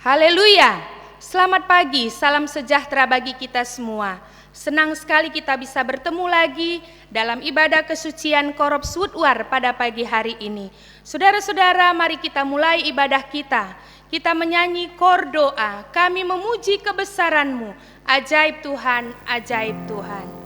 Haleluya. Selamat pagi, salam sejahtera bagi kita semua. Senang sekali kita bisa bertemu lagi dalam ibadah kesucian Korops Woodward pada pagi hari ini. Saudara-saudara, mari kita mulai ibadah kita. Kita menyanyi kor doa, kami memuji kebesaran-Mu. Ajaib Tuhan, ajaib Tuhan.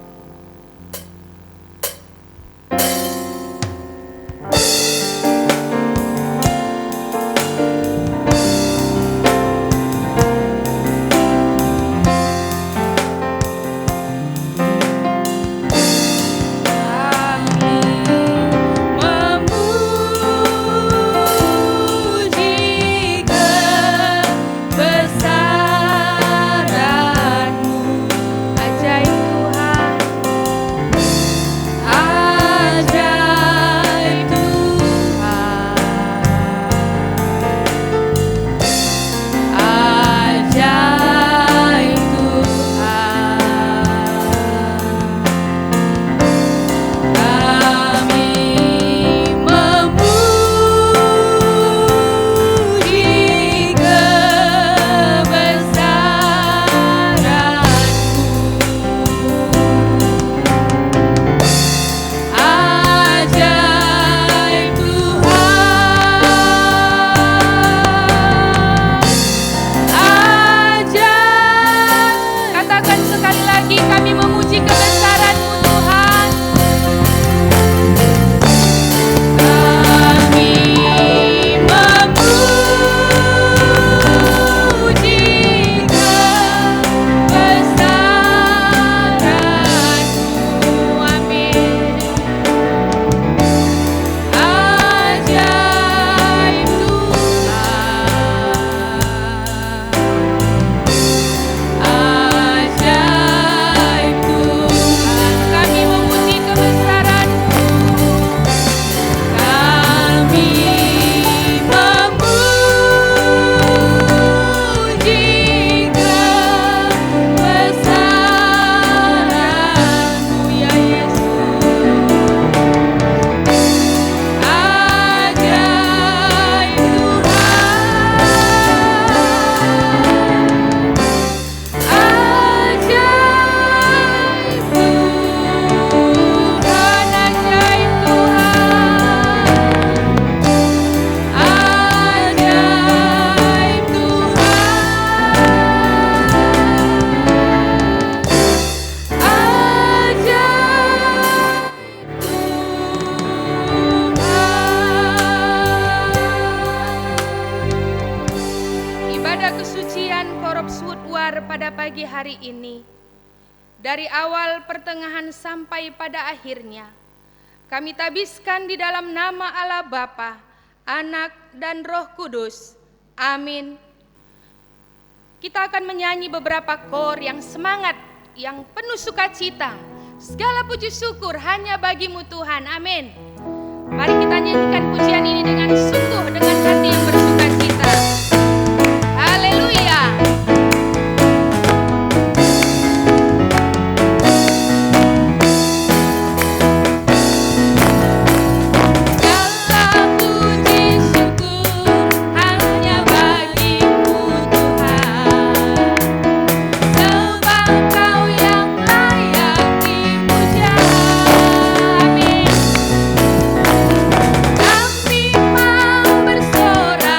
Dari awal, pertengahan, sampai pada akhirnya, kami tabiskan di dalam nama Allah Bapa, Anak, dan Roh Kudus. Amin. Kita akan menyanyi beberapa kor yang semangat, yang penuh sukacita. Segala puji syukur hanya bagi-Mu Tuhan. Amin. Mari kita nyanyikan pujian ini dengan sungguh, dengan hati yang bersukacita. Haleluya. Kami mau bersorak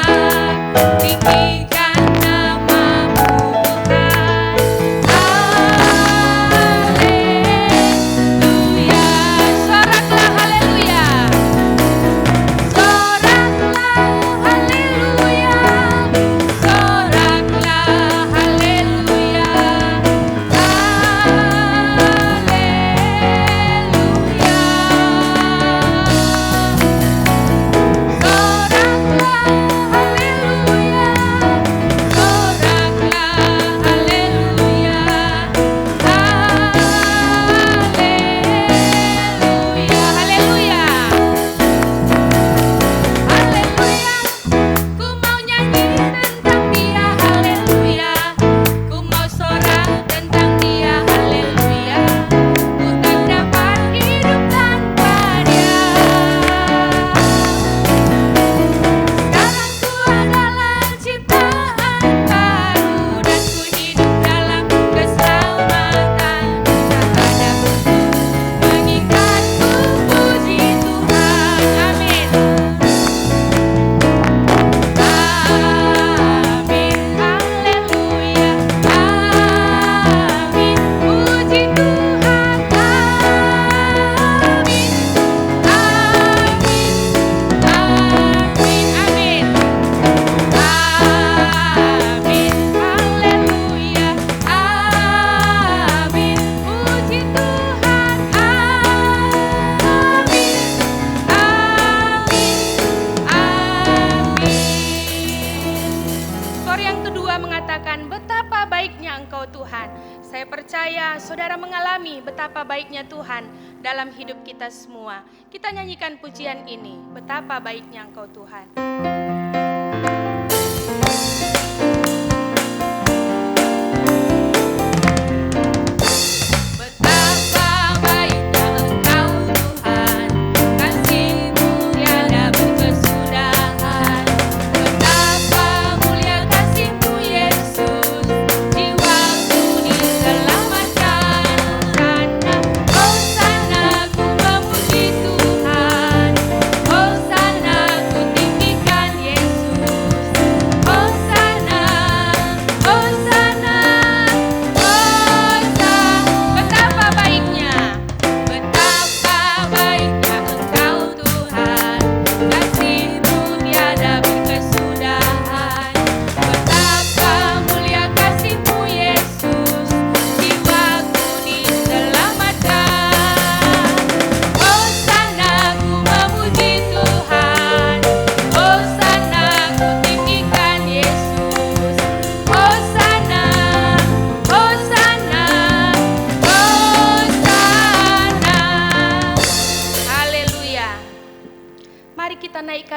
1, 2 mengatakan, betapa baiknya Engkau Tuhan. Saya percaya saudara mengalami betapa baiknya Tuhan dalam hidup kita semua. Kita nyanyikan pujian ini, betapa baiknya Engkau Tuhan.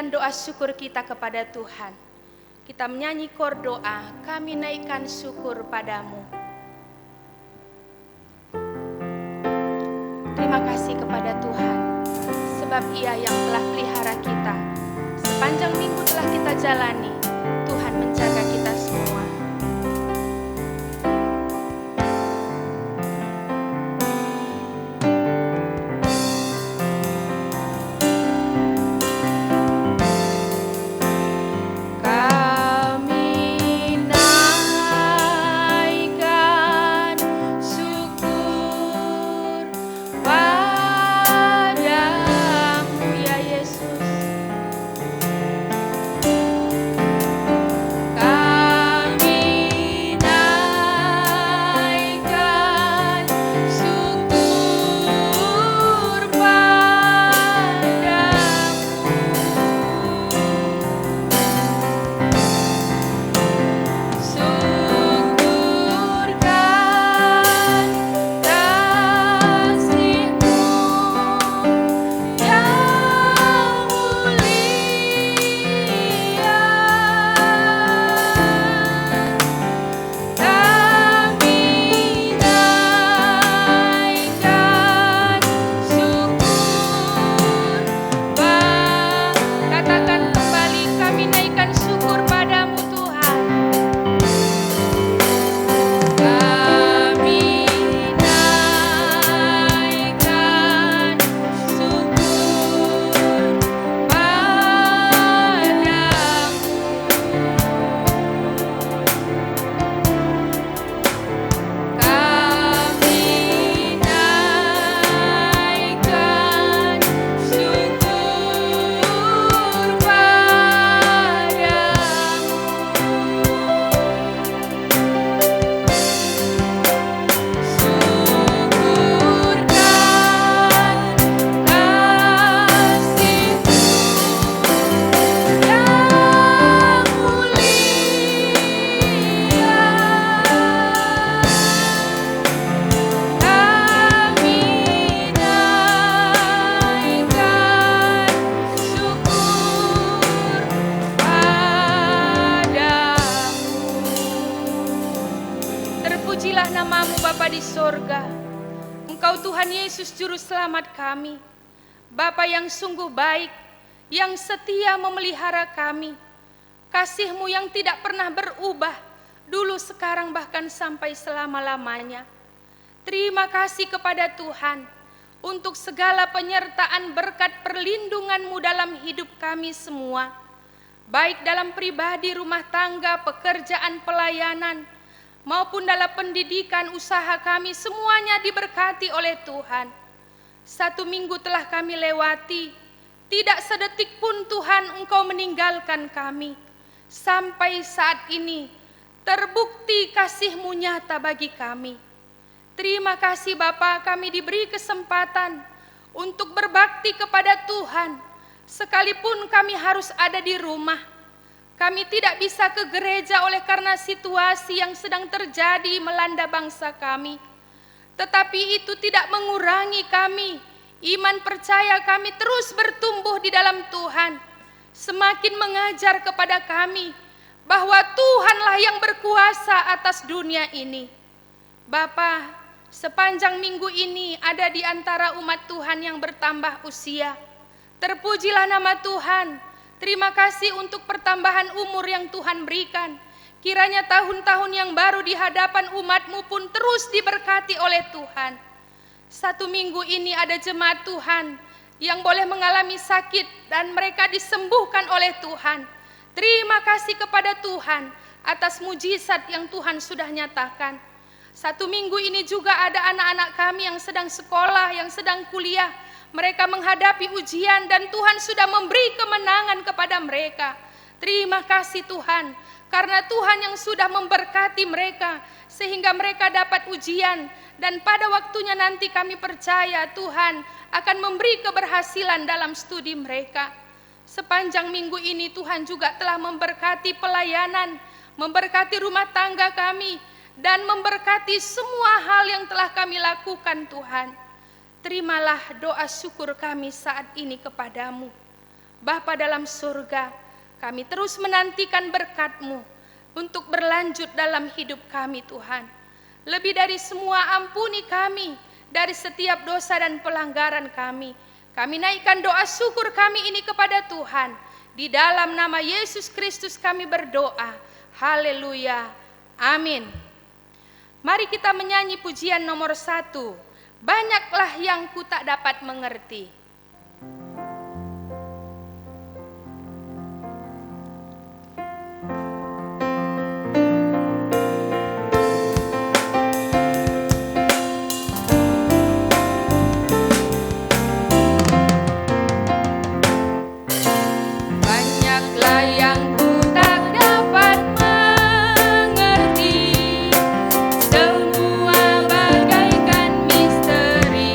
Doa syukur kita kepada Tuhan. Kita menyanyi kor doa, kami naikkan syukur padamu. Terima kasih kepada Tuhan, sebab Ia yang telah pelihara kita. Sepanjang minggu telah kita jalani, Tuhan menjaga kita semua. Juru selamat kami, Bapa yang sungguh baik, yang setia memelihara kami, kasih-Mu yang tidak pernah berubah, dulu, sekarang, bahkan sampai selama-lamanya. Terima kasih kepada Tuhan untuk segala penyertaan berkat perlindungan-Mu dalam hidup kami semua, baik dalam pribadi, rumah tangga, pekerjaan, pelayanan, maupun dalam pendidikan, usaha kami, semuanya diberkati oleh Tuhan. 1 minggu telah kami lewati, tidak sedetik pun Tuhan Engkau meninggalkan kami. Sampai saat ini terbukti kasih-Mu nyata bagi kami. Terima kasih Bapa, kami diberi kesempatan untuk berbakti kepada Tuhan, sekalipun kami harus ada di rumah. Kami tidak bisa ke gereja oleh karena situasi yang sedang terjadi melanda bangsa kami. Tetapi itu tidak mengurangi kami. Iman percaya kami terus bertumbuh di dalam Tuhan. Semakin mengajar kepada kami bahwa Tuhanlah yang berkuasa atas dunia ini. Bapa, sepanjang minggu ini ada di antara umat Tuhan yang bertambah usia. Terpujilah nama Tuhan. Terima kasih untuk pertambahan umur yang Tuhan berikan. Kiranya tahun-tahun yang baru di hadapan umat-Mu pun terus diberkati oleh Tuhan. Satu minggu ini ada jemaat Tuhan yang boleh mengalami sakit dan mereka disembuhkan oleh Tuhan. Terima kasih kepada Tuhan atas mujizat yang Tuhan sudah nyatakan. Satu minggu ini juga ada anak-anak kami yang sedang sekolah, yang sedang kuliah. Mereka menghadapi ujian dan Tuhan sudah memberi kemenangan kepada mereka. Terima kasih Tuhan, karena Tuhan yang sudah memberkati mereka sehingga mereka dapat ujian. Dan pada waktunya nanti kami percaya Tuhan akan memberi keberhasilan dalam studi mereka. Sepanjang minggu ini Tuhan juga telah memberkati pelayanan, memberkati rumah tangga kami, dan memberkati semua hal yang telah kami lakukan Tuhan. Terimalah doa syukur kami saat ini kepadamu. Bapa dalam surga, kami terus menantikan berkat-Mu untuk berlanjut dalam hidup kami Tuhan. Lebih dari semua ampuni kami dari setiap dosa dan pelanggaran kami. Kami naikkan doa syukur kami ini kepada Tuhan. Di dalam nama Yesus Kristus kami berdoa. Haleluya. Amin. Mari kita menyanyi pujian nomor 1. Banyaklah yang ku tak dapat mengerti. Banyaklah yang ku tak dapat mengerti, semua bagaikan misteri.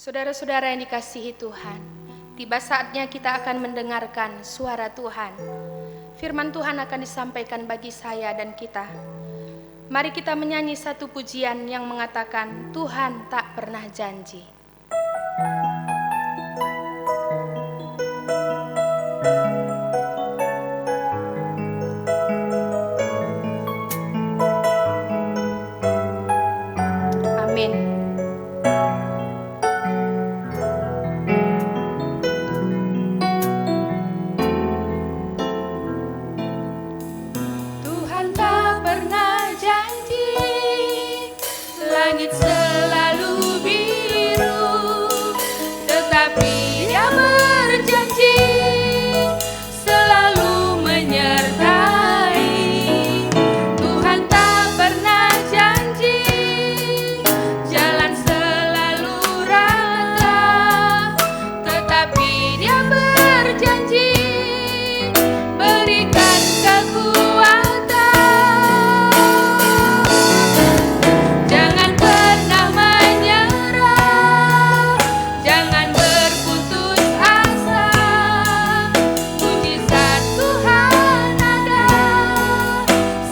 Saudara-saudara yang dikasihi Tuhan, tiba saatnya kita akan mendengarkan suara Tuhan. Firman Tuhan akan disampaikan bagi saya dan kita. Mari kita menyanyi satu pujian yang mengatakan Tuhan tak pernah janji. Amin. Tuhan tak pernah janji, langit selalu biru, tetapi Dia berjanji selalu menyertai. Tuhan tak pernah janji, jalan selalu rata, tetapi Dia berjanji berikan kekuatan. Jangan pernah menyerah, jangan berputus asa. Mujizat Tuhan ada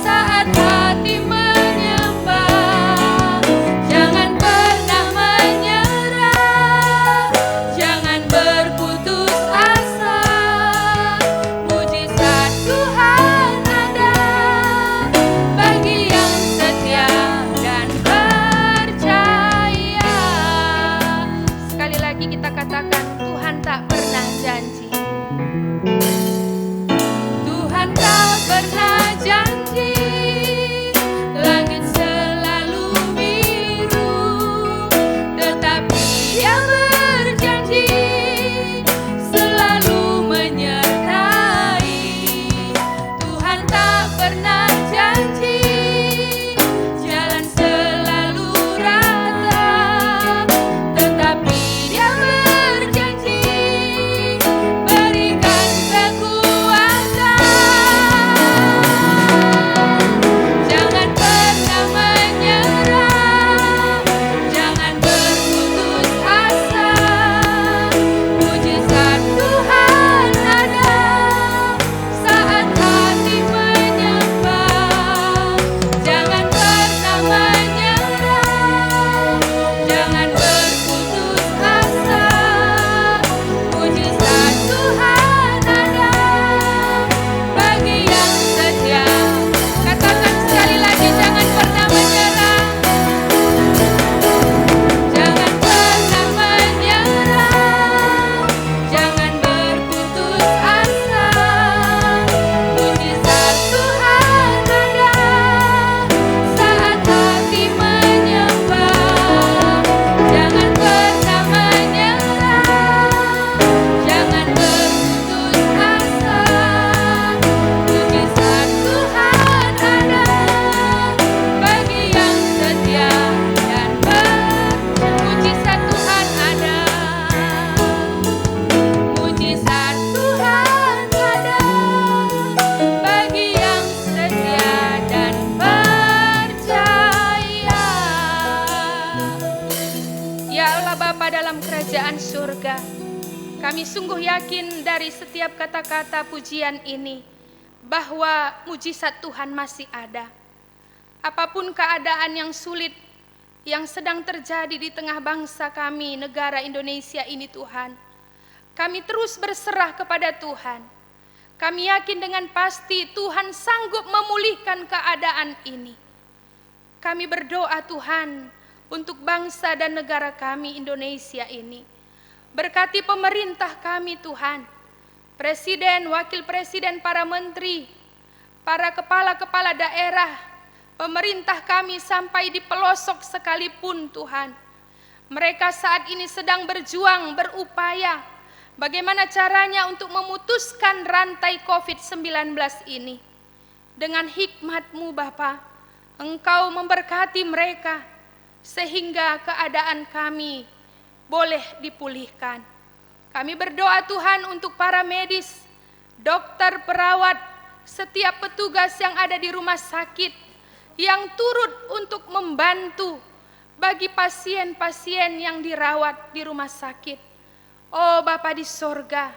saat hati menyembah. Jangan pernah menyerah, jangan berputus asa. Mujizat Tuhan ada bagi yang setia dan percaya. Sekali lagi kita katakan Tuhan tak pernah janji. Tuhan tak pernah janji, langit selalu biru, tetapi Dia berjanji selalu menyertai. Tuhan tak pernah janji, jalan selalu rata, tetapi Dia berjanji berikan kekuatan. Jangan pernah menyerah, jangan berputus asa. Mujizat Tuhan ada saat hati menyembah. Jangan pernah menyerah, jangan berputus asa. Mujizat Tuhan ada bagi yang setia. Katakan sekali lagi, jangan pernah menyerah, jangan pernah menyerah, jangan berputus asa. Mujizat Tuhan ada saat hati menyembah. Jangan pernah menyerah, jangan berputus asa. Mujizat Tuhan ada bagi yang setia dan mujizat Tuhan ada. Mujizat Tuhan ada bagi yang setia dan percaya. Ya Allah Bapa dalam kerajaan surga, kami sungguh yakin dari setiap kata-kata pujian ini bahwa mujizat Tuhan masih ada. Apapun keadaan yang sulit yang sedang terjadi di tengah bangsa kami, negara Indonesia ini Tuhan, kami terus berserah kepada Tuhan. Kami yakin dengan pasti Tuhan sanggup memulihkan keadaan ini. Kami berdoa Tuhan untuk bangsa dan negara kami Indonesia ini. Berkati pemerintah kami Tuhan, Presiden, Wakil Presiden, para menteri, para kepala-kepala daerah, pemerintah kami sampai di pelosok sekalipun Tuhan. Mereka saat ini sedang berjuang, berupaya bagaimana caranya untuk memutuskan rantai COVID-19 ini. Dengan hikmat-Mu Bapa, Engkau memberkati mereka sehingga keadaan kami boleh dipulihkan. Kami berdoa Tuhan untuk para medis, dokter, perawat, setiap petugas yang ada di rumah sakit yang turut untuk membantu bagi pasien-pasien yang dirawat di rumah sakit. Oh Bapa di sorga,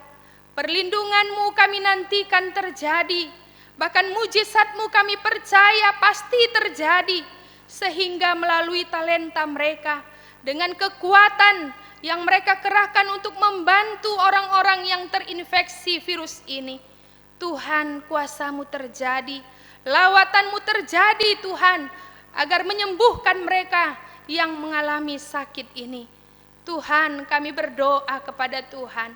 perlindungan-Mu kami nantikan terjadi Bahkan mujizat-Mu kami percaya pasti terjadi, sehingga melalui talenta mereka, dengan kekuatan yang mereka kerahkan untuk membantu orang-orang yang terinfeksi virus ini, Tuhan, kuasa-Mu terjadi, lawatan-Mu terjadi Tuhan, agar menyembuhkan mereka yang mengalami sakit ini. Tuhan, kami berdoa kepada Tuhan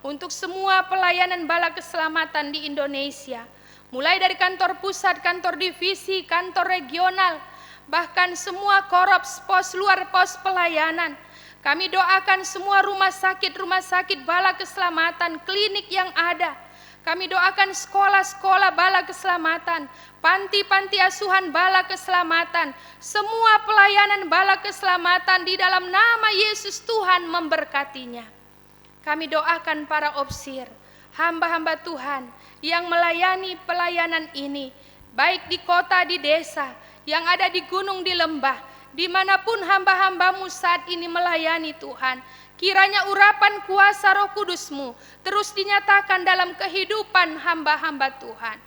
untuk semua pelayanan bala keselamatan di Indonesia, mulai dari kantor pusat, kantor divisi, kantor regional, bahkan semua korps, pos luar pos pelayanan. Kami doakan semua rumah sakit bala keselamatan, klinik yang ada. Kami doakan sekolah-sekolah bala keselamatan, panti-panti asuhan bala keselamatan, semua pelayanan bala keselamatan di dalam nama Yesus. Tuhan memberkatinya. Kami doakan para opsir, hamba-hamba Tuhan yang melayani pelayanan ini, baik di kota, di desa, yang ada di gunung, di lembah, dimanapun hamba-hamba-Mu saat ini melayani Tuhan. Kiranya urapan kuasa Roh Kudus-Mu terus dinyatakan dalam kehidupan hamba-hamba Tuhan.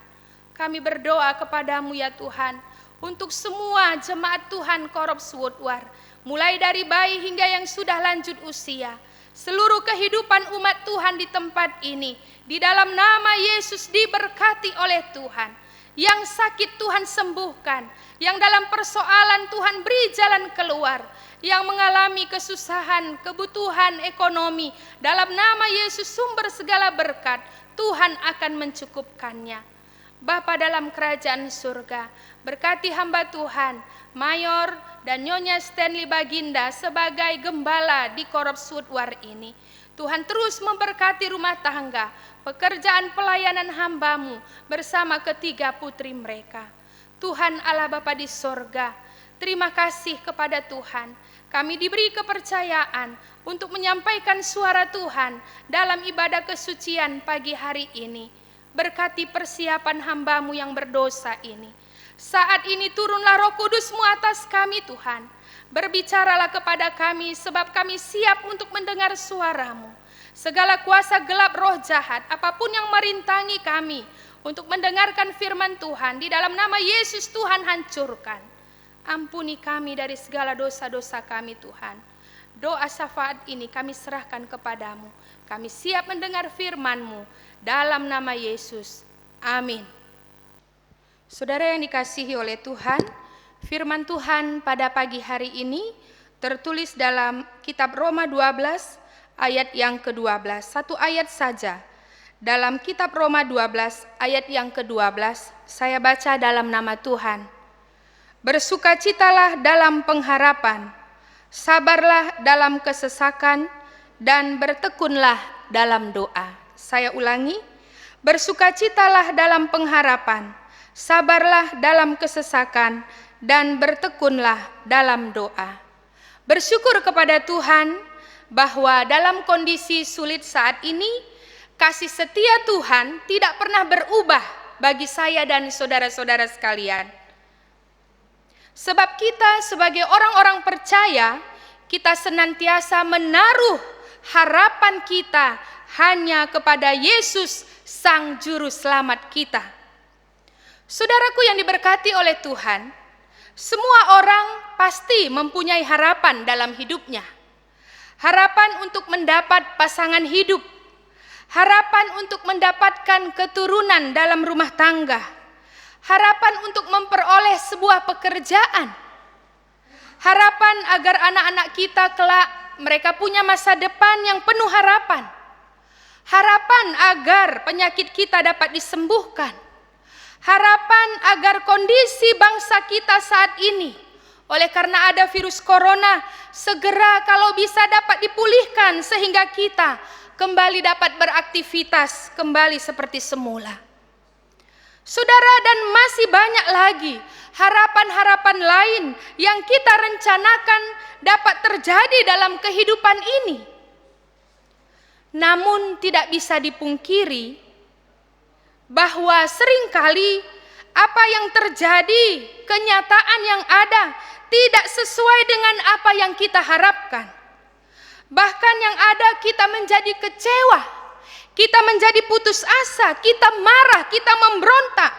Kami berdoa kepada-Mu ya Tuhan, untuk semua jemaat Tuhan Korps Woodward, mulai dari bayi hingga yang sudah lanjut usia, seluruh kehidupan umat Tuhan di tempat ini, di dalam nama Yesus diberkati oleh Tuhan. Yang sakit Tuhan sembuhkan, yang dalam persoalan Tuhan beri jalan keluar, yang mengalami kesusahan, kebutuhan ekonomi, dalam nama Yesus sumber segala berkat, Tuhan akan mencukupkannya. Bapa dalam kerajaan surga, berkati hamba Tuhan, Mayor dan Nyonya Stanley Baginda sebagai gembala di Korps Woodward ini. Tuhan terus memberkati rumah tangga, pekerjaan pelayanan hamba-Mu bersama ketiga putri mereka. Tuhan Allah Bapa di sorga, terima kasih kepada Tuhan. Kami diberi kepercayaan untuk menyampaikan suara Tuhan dalam ibadah kesucian pagi hari ini. Berkati persiapan hamba-Mu yang berdosa ini. Saat ini turunlah Roh Kudus-Mu atas kami Tuhan. Berbicaralah kepada kami sebab kami siap untuk mendengar suara-Mu. Segala kuasa gelap roh jahat apapun yang merintangi kami untuk mendengarkan firman Tuhan, di dalam nama Yesus Tuhan hancurkan. Ampuni kami dari segala dosa-dosa kami Tuhan. Doa syafaat ini kami serahkan kepada-Mu. Kami siap mendengar firman-Mu dalam nama Yesus. Amin. Saudara yang dikasihi oleh Tuhan, firman Tuhan pada pagi hari ini tertulis dalam kitab Roma 12 ayat yang ke-12. Satu ayat saja. Dalam kitab Roma 12 ayat yang ke-12, saya baca dalam nama Tuhan. Bersukacitalah dalam pengharapan, sabarlah dalam kesesakan, dan bertekunlah dalam doa. Saya ulangi, bersukacitalah dalam pengharapan, sabarlah dalam kesesakan, dan bertekunlah dalam doa. Bersyukur kepada Tuhan bahwa dalam kondisi sulit saat ini, kasih setia Tuhan tidak pernah berubah bagi saya dan saudara-saudara sekalian. Sebab kita sebagai orang-orang percaya, kita senantiasa menaruh harapan kita hanya kepada Yesus, Sang Juru Selamat kita. Saudaraku yang diberkati oleh Tuhan, semua orang pasti mempunyai harapan dalam hidupnya. Harapan untuk mendapat pasangan hidup, harapan untuk mendapatkan keturunan dalam rumah tangga, harapan untuk memperoleh sebuah pekerjaan, harapan agar anak-anak kita kelak mereka punya masa depan yang penuh harapan, harapan agar penyakit kita dapat disembuhkan, harapan agar kondisi bangsa kita saat ini oleh karena ada virus corona segera kalau bisa dapat dipulihkan sehingga kita kembali dapat beraktivitas kembali seperti semula. Saudara, dan masih banyak lagi harapan-harapan lain yang kita rencanakan dapat terjadi dalam kehidupan ini. Namun tidak bisa dipungkiri bahwa seringkali apa yang terjadi, kenyataan yang ada tidak sesuai dengan apa yang kita harapkan. Bahkan yang ada kita menjadi kecewa, kita menjadi putus asa, kita marah, kita memberontak.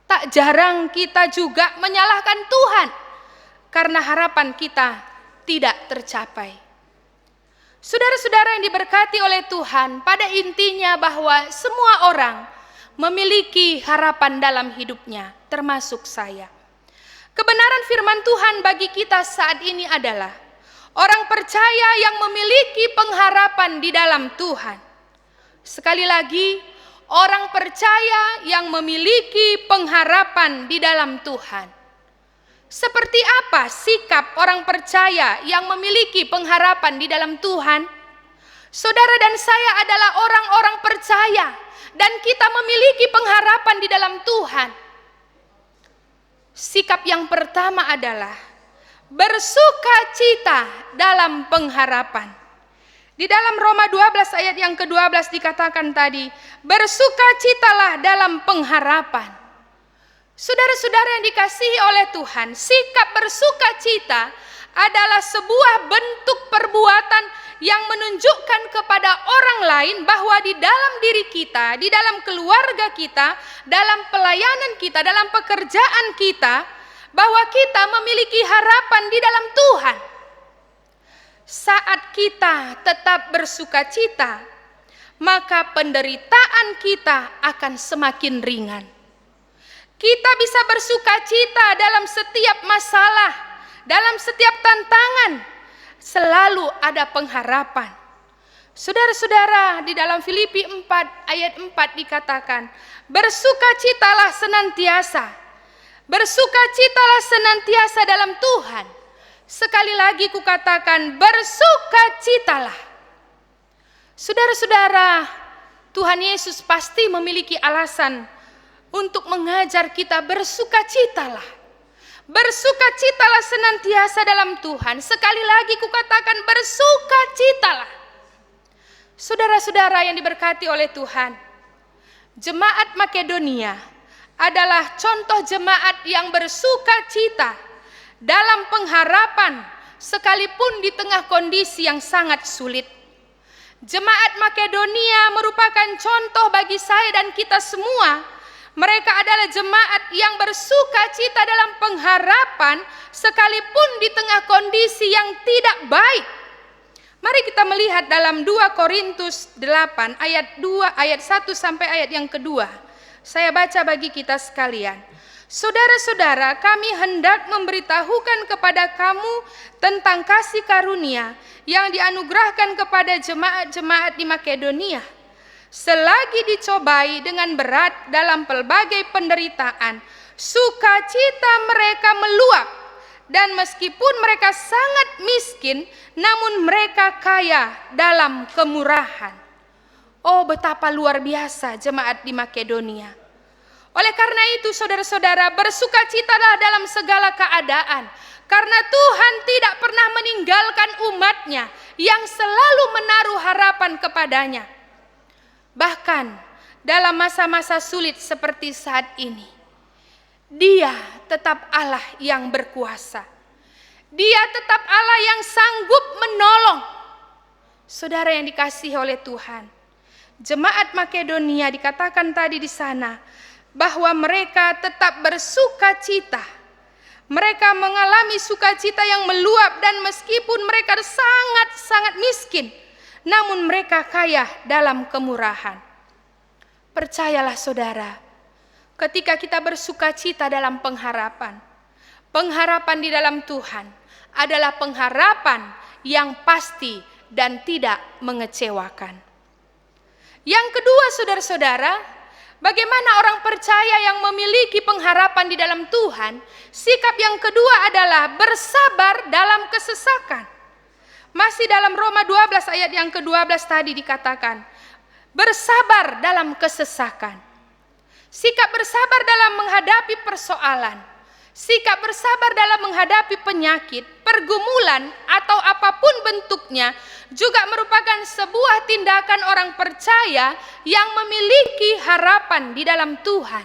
Tak jarang kita juga menyalahkan Tuhan karena harapan kita tidak tercapai. Saudara-saudara yang diberkati oleh Tuhan, pada intinya bahwa semua orang memiliki harapan dalam hidupnya, termasuk saya. Kebenaran firman Tuhan bagi kita saat ini adalah orang percaya yang memiliki pengharapan di dalam Tuhan. Sekali lagi, orang percaya yang memiliki pengharapan di dalam Tuhan. Seperti apa sikap orang percaya yang memiliki pengharapan di dalam Tuhan? Saudara dan saya adalah orang-orang percaya dan kita memiliki pengharapan di dalam Tuhan. Sikap yang pertama adalah bersukacita dalam pengharapan. Di dalam Roma 12 ayat yang ke-12 dikatakan tadi, bersukacitalah dalam pengharapan. Saudara-saudara yang dikasihi oleh Tuhan, sikap bersukacita adalah sebuah bentuk perbuatan yang menunjukkan kepada orang lain bahwa di dalam diri kita, di dalam keluarga kita, dalam pelayanan kita, dalam pekerjaan kita, bahwa kita memiliki harapan di dalam Tuhan. Saat kita tetap bersukacita, maka penderitaan kita akan semakin ringan. Kita bisa bersukacita dalam setiap masalah, dalam setiap tantangan, selalu ada pengharapan. Saudara-saudara, di dalam Filipi 4 ayat 4 dikatakan, bersukacitalah senantiasa. Bersukacitalah senantiasa dalam Tuhan. Sekali lagi kukatakan, bersukacitalah. Saudara-saudara, Tuhan Yesus pasti memiliki alasan untuk mengajar kita bersukacitalah. Bersukacitalah senantiasa dalam Tuhan. Sekali lagi kukatakan, bersukacitalah. Saudara-saudara yang diberkati oleh Tuhan, jemaat Makedonia adalah contoh jemaat yang bersukacita dalam pengharapan sekalipun di tengah kondisi yang sangat sulit. Jemaat Makedonia merupakan contoh bagi saya dan kita semua. Mereka adalah jemaat yang bersukacita dalam pengharapan sekalipun di tengah kondisi yang tidak baik. Mari kita melihat dalam 2 Korintus 8 ayat 1 sampai ayat yang kedua. Saya baca bagi kita sekalian. Saudara-saudara, kami hendak memberitahukan kepada kamu tentang kasih karunia yang dianugerahkan kepada jemaat-jemaat di Makedonia. Selagi dicobai dengan berat dalam pelbagai penderitaan, sukacita mereka meluap, dan meskipun mereka sangat miskin, namun mereka kaya dalam kemurahan. Oh, betapa luar biasa jemaat di Makedonia. Oleh karena itu, saudara-saudara, bersukacitalah dalam segala keadaan, karena Tuhan tidak pernah meninggalkan umatnya yang selalu menaruh harapan kepadanya. Bahkan dalam masa-masa sulit seperti saat ini, Dia tetap Allah yang berkuasa. Dia tetap Allah yang sanggup menolong. Saudara yang dikasihi oleh Tuhan, jemaat Makedonia dikatakan tadi di sana bahwa mereka tetap bersukacita. Mereka mengalami sukacita yang meluap, dan meskipun mereka sangat-sangat miskin, namun mereka kaya dalam kemurahan. Percayalah saudara, ketika kita bersukacita dalam pengharapan, pengharapan di dalam Tuhan adalah pengharapan yang pasti dan tidak mengecewakan. Yang kedua, saudara-saudara, bagaimana orang percaya yang memiliki pengharapan di dalam Tuhan? Sikap yang kedua adalah bersabar dalam kesesakan. Masih dalam Roma 12 ayat yang ke-12 tadi dikatakan, bersabar dalam kesesakan. Sikap bersabar dalam menghadapi persoalan, sikap bersabar dalam menghadapi penyakit, pergumulan, atau apapun bentuknya, juga merupakan sebuah tindakan orang percaya yang memiliki harapan di dalam Tuhan.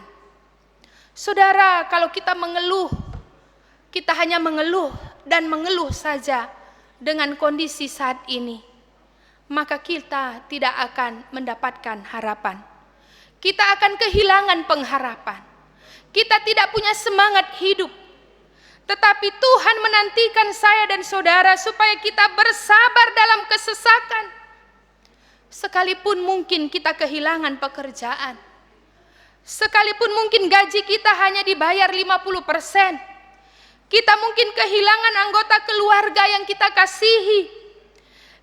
Saudara, kalau kita mengeluh, kita hanya mengeluh dan mengeluh saja dengan kondisi saat ini, maka kita tidak akan mendapatkan harapan. Kita akan kehilangan pengharapan. kita tidak punya semangat hidup. Tetapi Tuhan menantikan saya dan saudara supaya kita bersabar dalam kesesakan. Sekalipun mungkin kita kehilangan pekerjaan, sekalipun mungkin gaji kita hanya dibayar 50%, kita mungkin kehilangan anggota keluarga yang kita kasihi,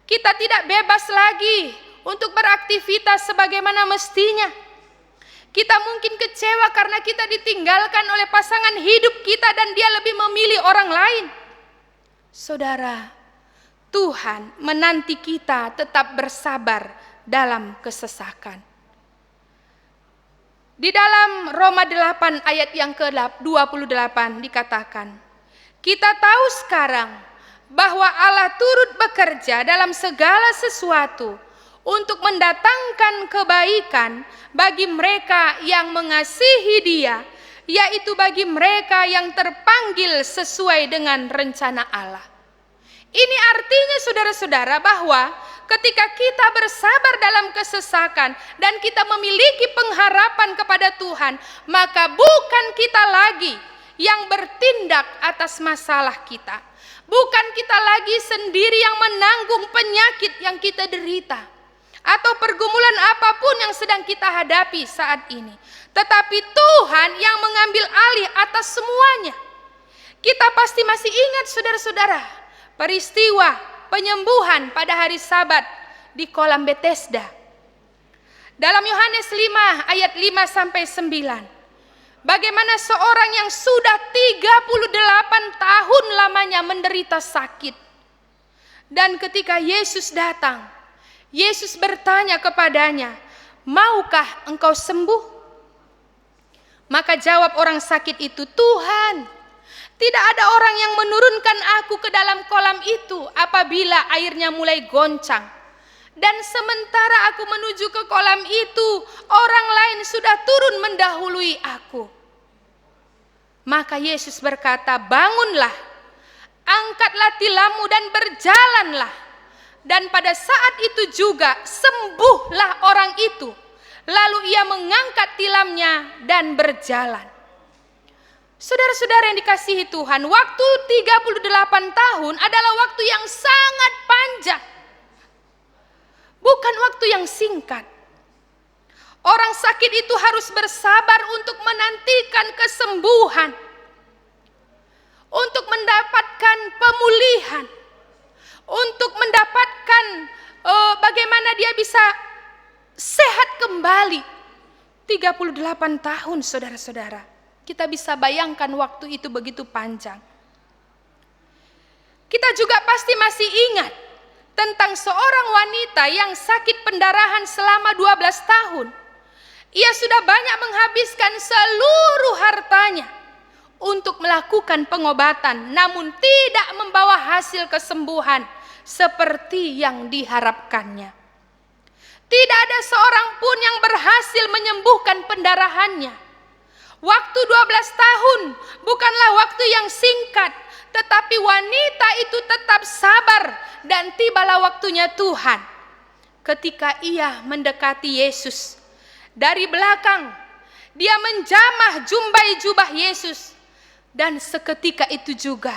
kita tidak bebas lagi untuk beraktivitas sebagaimana mestinya. Kita mungkin kecewa karena kita ditinggalkan oleh pasangan hidup kita dan dia lebih memilih orang lain. Saudara, Tuhan menanti kita tetap bersabar dalam kesesakan. Di dalam Roma 8 ayat yang ke-28 dikatakan, kita tahu sekarang bahwa Allah turut bekerja dalam segala sesuatu untuk mendatangkan kebaikan bagi mereka yang mengasihi Dia, yaitu bagi mereka yang terpanggil sesuai dengan rencana Allah. Ini artinya saudara-saudara bahwa ketika kita bersabar dalam kesesakan dan kita memiliki pengharapan kepada Tuhan, maka bukan kita lagi yang bertindak atas masalah kita. Bukan kita lagi sendiri yang menanggung penyakit yang kita derita, atau pergumulan apapun yang sedang kita hadapi saat ini. Tetapi Tuhan yang mengambil alih atas semuanya. Kita pasti masih ingat saudara-saudara, peristiwa penyembuhan pada hari Sabat di kolam Bethesda. Dalam Yohanes 5 ayat 5-9. Bagaimana seorang yang sudah 38 tahun lamanya menderita sakit. Dan ketika Yesus datang, Yesus bertanya kepadanya, maukah engkau sembuh? Maka jawab orang sakit itu, Tuhan, tidak ada orang yang menurunkan aku ke dalam kolam itu apabila airnya mulai goncang. Dan sementara aku menuju ke kolam itu, orang lain sudah turun mendahului aku. Maka Yesus berkata, bangunlah, angkatlah tilammu dan berjalanlah. Dan pada saat itu juga sembuhlah orang itu. Lalu ia mengangkat tilamnya dan berjalan. Saudara-saudara yang dikasihi Tuhan, waktu 38 tahun adalah waktu yang sangat panjang. Bukan waktu yang singkat. Orang sakit itu harus bersabar untuk menantikan kesembuhan, untuk mendapatkan pemulihan, untuk mendapatkan bagaimana dia bisa sehat kembali. 38 tahun saudara-saudara. Kita bisa bayangkan waktu itu begitu panjang. Kita juga pasti masih ingat tentang seorang wanita yang sakit pendarahan selama 12 tahun. Ia sudah banyak menghabiskan seluruh hartanya untuk melakukan pengobatan, namun tidak membawa hasil kesembuhan seperti yang diharapkannya. Tidak ada seorang pun yang berhasil menyembuhkan pendarahannya. Waktu 12 tahun bukanlah waktu yang singkat, tetapi wanita itu tetap sabar dan tibalah waktunya Tuhan. Ketika ia mendekati Yesus dari belakang, dia menjamah jumbai jubah Yesus dan seketika itu juga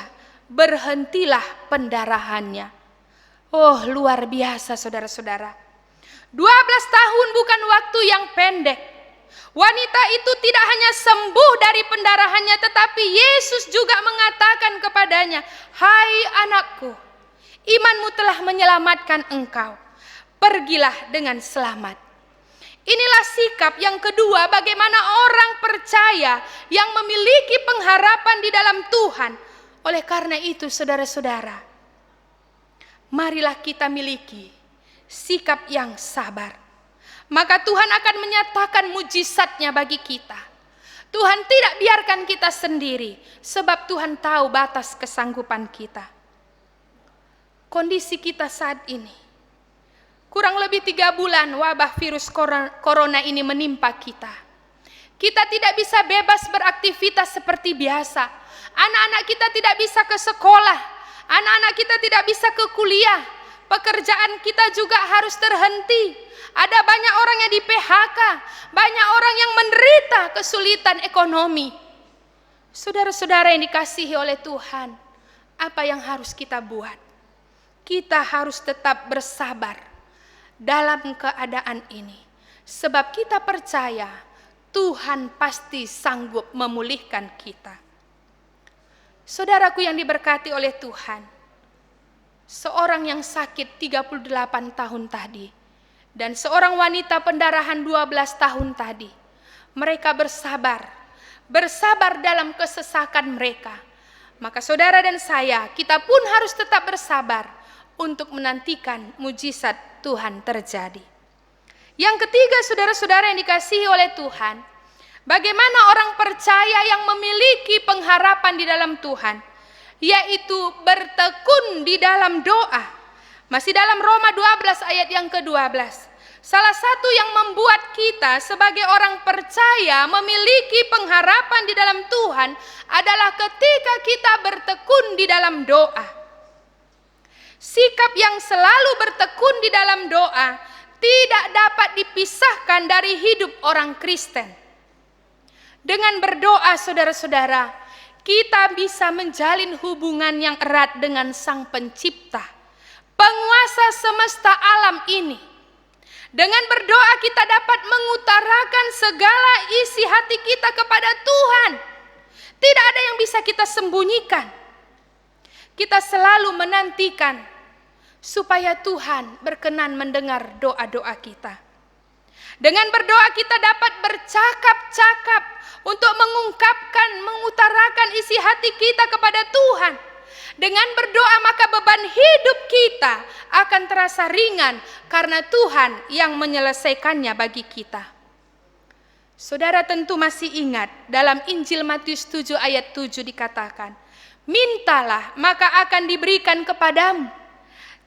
berhentilah pendarahannya. Oh, luar biasa saudara-saudara. 12 tahun bukan waktu yang pendek. Wanita itu tidak hanya sembuh dari pendarahannya, tetapi Yesus juga mengatakan kepadanya, hai anakku, imanmu telah menyelamatkan engkau. Pergilah dengan selamat. Inilah sikap yang kedua, bagaimana orang percaya yang memiliki pengharapan di dalam Tuhan. Oleh karena itu saudara-saudara, marilah kita miliki sikap yang sabar. Maka Tuhan akan menyatakan mujizatnya bagi kita. Tuhan tidak biarkan kita sendiri, sebab Tuhan tahu batas kesanggupan kita. Kondisi kita saat ini, kurang lebih 3 bulan wabah virus corona ini menimpa kita. Kita tidak bisa bebas beraktivitas seperti biasa. Anak-anak kita tidak bisa ke sekolah. Anak-anak kita tidak bisa ke kuliah. Pekerjaan kita juga harus terhenti. Ada banyak orang yang di PHK, banyak orang yang menderita kesulitan ekonomi. Saudara-saudara yang dikasihi oleh Tuhan, apa yang harus kita buat? Kita harus tetap bersabar dalam keadaan ini. Sebab kita percaya Tuhan pasti sanggup memulihkan kita. Saudaraku yang diberkati oleh Tuhan, seorang yang sakit 38 tahun tadi, dan seorang wanita pendarahan 12 tahun tadi, mereka bersabar dalam kesesakan mereka. Maka saudara dan saya, kita pun harus tetap bersabar untuk menantikan mujizat Tuhan terjadi. Yang ketiga, saudara-saudara yang dikasihi oleh Tuhan, bagaimana orang percaya yang memiliki pengharapan di dalam Tuhan, yaitu bertekun di dalam doa. Masih dalam Roma 12 ayat yang ke-12. Salah satu yang membuat kita sebagai orang percaya memiliki pengharapan di dalam Tuhan adalah ketika kita bertekun di dalam doa. Sikap yang selalu bertekun di dalam doa tidak dapat dipisahkan dari hidup orang Kristen. Dengan berdoa, saudara-saudara, kita bisa menjalin hubungan yang erat dengan Sang Pencipta, penguasa semesta alam ini. Dengan berdoa kita dapat mengutarakan segala isi hati kita kepada Tuhan. Tidak ada yang bisa kita sembunyikan. Kita selalu menantikan supaya Tuhan berkenan mendengar doa-doa kita. Dengan berdoa kita dapat bercakap-cakap untuk mengutarakan isi hati kita kepada Tuhan. Dengan berdoa maka beban hidup kita akan terasa ringan karena Tuhan yang menyelesaikannya bagi kita. Saudara tentu masih ingat dalam Injil Matius 7 ayat 7 dikatakan, mintalah maka akan diberikan kepadamu,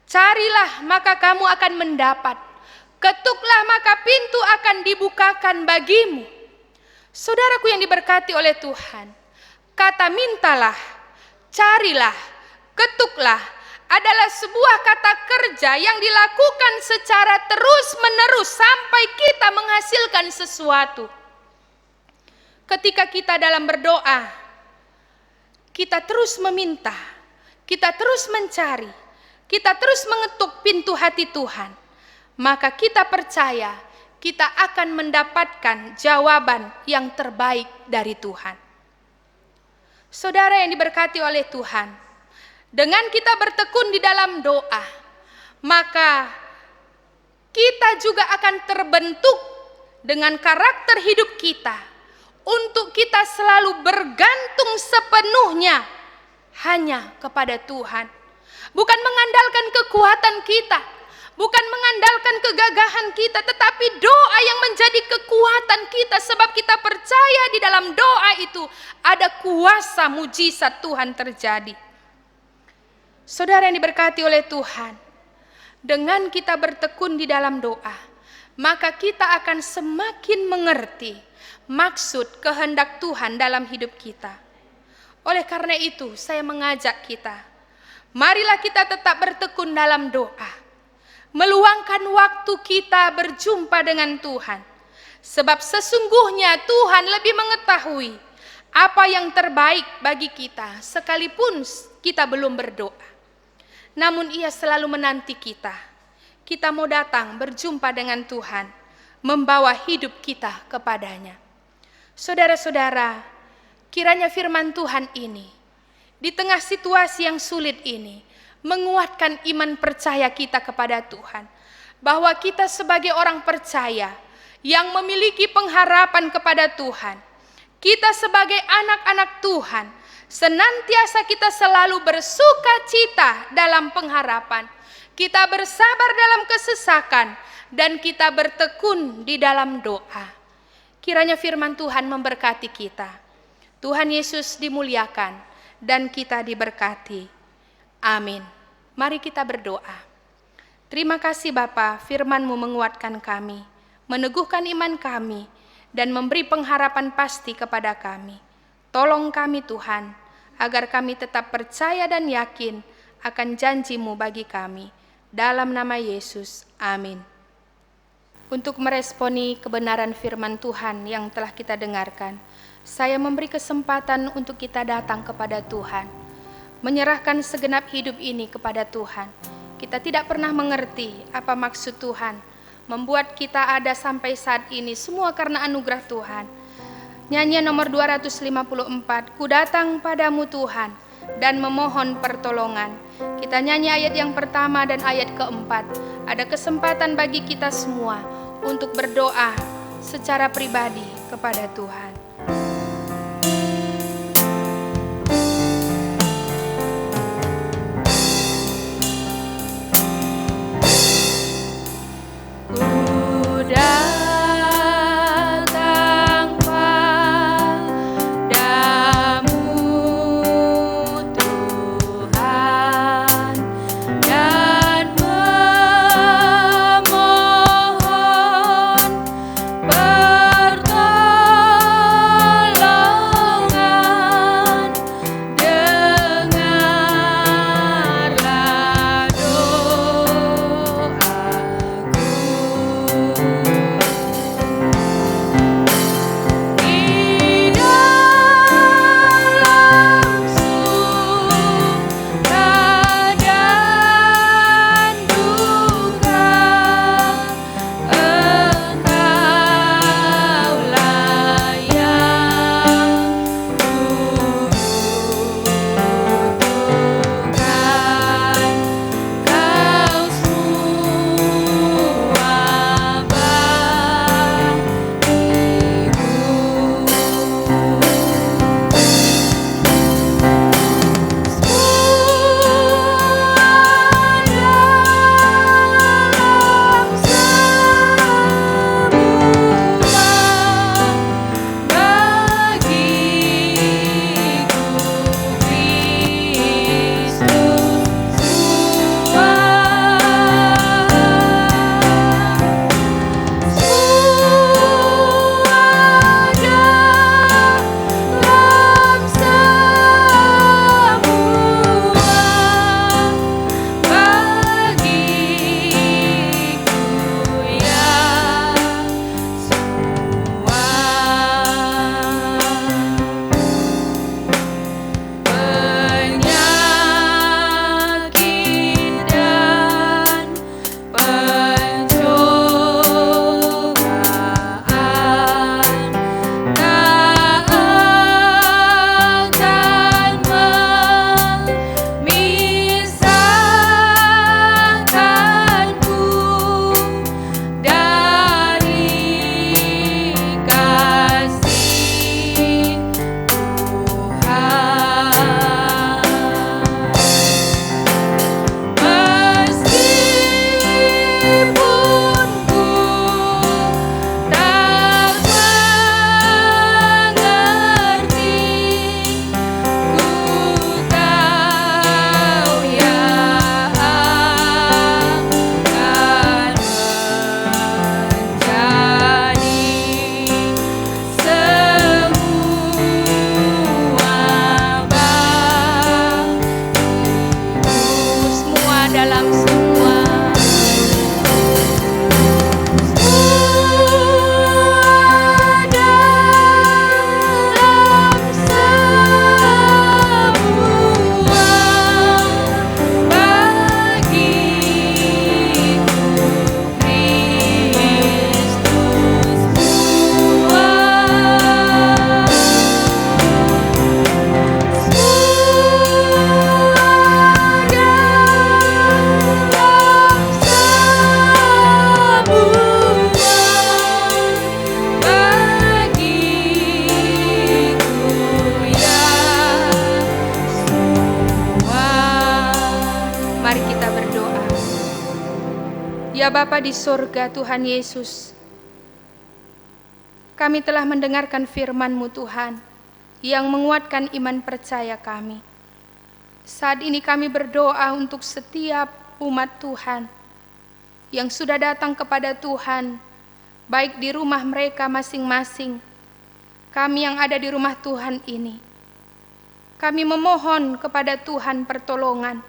carilah maka kamu akan mendapat, ketuklah maka pintu akan dibukakan bagimu. Saudaraku yang diberkati oleh Tuhan, kata mintalah, carilah, ketuklah adalah sebuah kata kerja yang dilakukan secara terus-menerus sampai kita menghasilkan sesuatu. Ketika kita dalam berdoa, kita terus meminta, kita terus mencari, kita terus mengetuk pintu hati Tuhan, maka kita percaya kita akan mendapatkan jawaban yang terbaik dari Tuhan. Saudara yang diberkati oleh Tuhan, dengan kita bertekun di dalam doa, maka kita juga akan terbentuk dengan karakter hidup kita untuk kita selalu bergantung sepenuhnya hanya kepada Tuhan. Bukan mengandalkan kekuatan kita, bukan mengandalkan kegagahan kita, tetapi doa yang menjadi kekuatan kita sebab kita percaya di dalam doa itu ada kuasa mujizat Tuhan terjadi. Saudara yang diberkati oleh Tuhan, dengan kita bertekun di dalam doa, maka kita akan semakin mengerti maksud kehendak Tuhan dalam hidup kita. Oleh karena itu, saya mengajak kita, marilah kita tetap bertekun dalam doa, meluangkan waktu kita berjumpa dengan Tuhan, sebab sesungguhnya Tuhan lebih mengetahui apa yang terbaik bagi kita sekalipun kita belum berdoa. Namun Ia selalu menanti kita. Kita mau datang berjumpa dengan Tuhan, membawa hidup kita kepadanya. Saudara-saudara, kiranya firman Tuhan ini, di tengah situasi yang sulit ini, menguatkan iman percaya kita kepada Tuhan. Bahwa kita sebagai orang percaya yang memiliki pengharapan kepada Tuhan, kita sebagai anak-anak Tuhan, senantiasa kita selalu bersuka cita dalam pengharapan. Kita bersabar dalam kesesakan dan kita bertekun di dalam doa. Kiranya firman Tuhan memberkati kita. Tuhan Yesus dimuliakan dan kita diberkati. Amin. Mari kita berdoa. Terima kasih Bapa, firman-Mu menguatkan kami, meneguhkan iman kami, dan memberi pengharapan pasti kepada kami. Tolong kami Tuhan, agar kami tetap percaya dan yakin akan janji-Mu bagi kami. Dalam nama Yesus, amin. Untuk meresponi kebenaran firman Tuhan yang telah kita dengarkan, saya memberi kesempatan untuk kita datang kepada Tuhan, menyerahkan segenap hidup ini kepada Tuhan. Kita tidak pernah mengerti apa maksud Tuhan membuat kita ada sampai saat ini, semua karena anugerah Tuhan. Nyanyian nomor 254, Ku datang padamu Tuhan dan memohon pertolongan. Kita nyanyi ayat yang pertama dan ayat keempat. Ada kesempatan bagi kita semua untuk berdoa secara pribadi kepada Tuhan. Ya Bapa di sorga, Tuhan Yesus, kami telah mendengarkan firman-Mu Tuhan, yang menguatkan iman percaya kami. Saat ini kami berdoa untuk setiap umat Tuhan yang sudah datang kepada Tuhan, baik di rumah mereka masing-masing, kami yang ada di rumah Tuhan ini. Kami memohon kepada Tuhan pertolongan,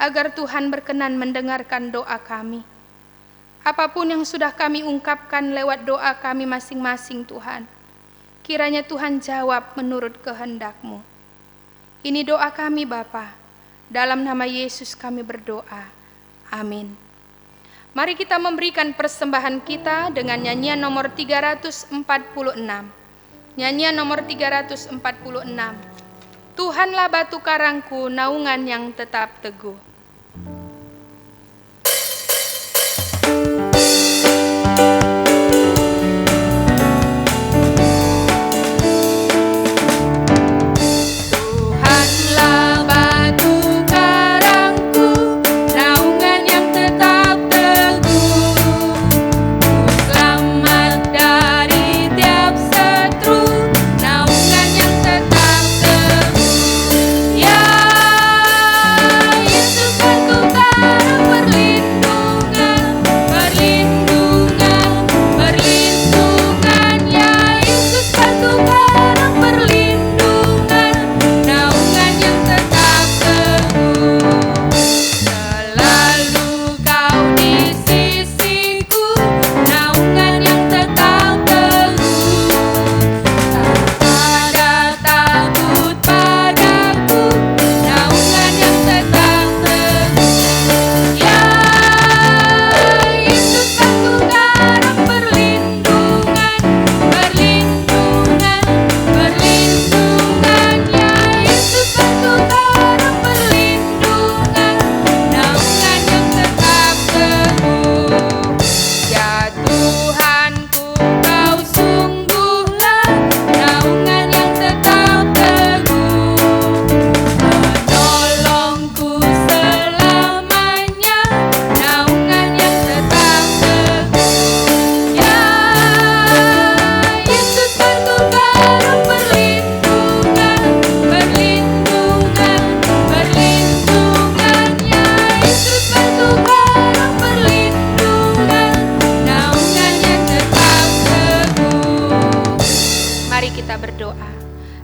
agar Tuhan berkenan mendengarkan doa kami. Apapun yang sudah kami ungkapkan lewat doa kami masing-masing Tuhan, Kiranya Tuhan jawab menurut kehendak-Mu. Ini doa kami Bapa, dalam nama Yesus kami berdoa. Amin. Mari kita memberikan persembahan kita dengan nyanyian nomor 346. Nyanyian nomor 346. Tuhanlah batu karangku, naungan yang tetap teguh.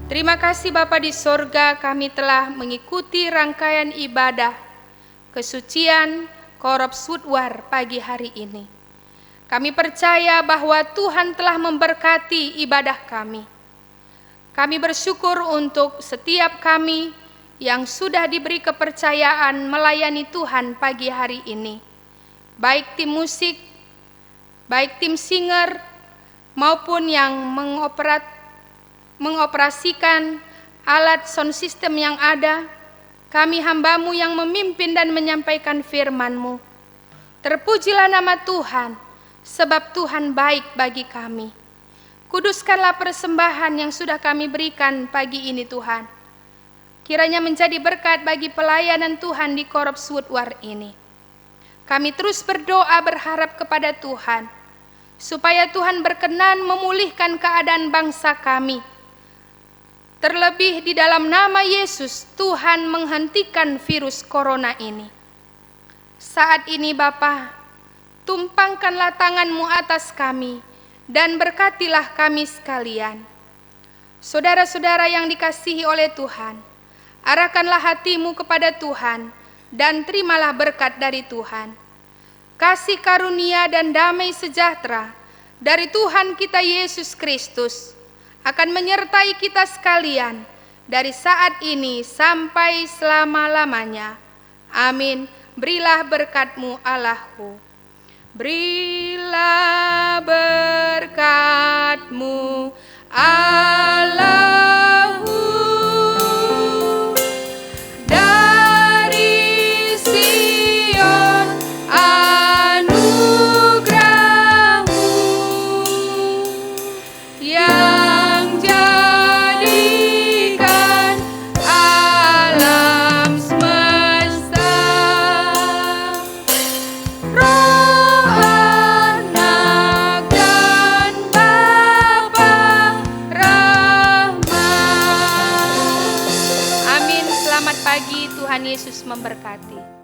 Terima kasih Bapa di sorga, kami telah mengikuti rangkaian ibadah kesucian Korop Sudwar pagi hari ini. Kami percaya bahwa Tuhan telah memberkati ibadah kami. Kami bersyukur untuk setiap kami yang sudah diberi kepercayaan melayani Tuhan pagi hari ini. Baik tim musik, baik tim singer, maupun yang mengoperasikan alat sound system yang ada, kami hamba-Mu yang memimpin dan menyampaikan firman-Mu. Terpujilah nama Tuhan, sebab Tuhan baik bagi kami. Kuduskanlah persembahan yang sudah kami berikan pagi ini Tuhan. Kiranya menjadi berkat bagi pelayanan Tuhan di Korop Sudwar ini. Kami terus berdoa berharap kepada Tuhan, supaya Tuhan berkenan memulihkan keadaan bangsa kami. Terlebih di dalam nama Yesus, Tuhan menghentikan virus corona ini. Saat ini Bapa, tumpangkanlah tangan-Mu atas kami, dan berkatilah kami sekalian. Saudara-saudara yang dikasihi oleh Tuhan, arahkanlah hatimu kepada Tuhan, dan terimalah berkat dari Tuhan. Kasih karunia dan damai sejahtera dari Tuhan kita Yesus Kristus akan menyertai kita sekalian dari saat ini sampai selama-lamanya. Amin. Berilah berkat-Mu Allahku. Berilah berkat-Mu Allahku. Dari Sion anugerah-Mu yang jadikan alam semesta. Roh Anak dan Bapa Rahman. Amin. Selamat pagi, Tuhan Yesus memberkati.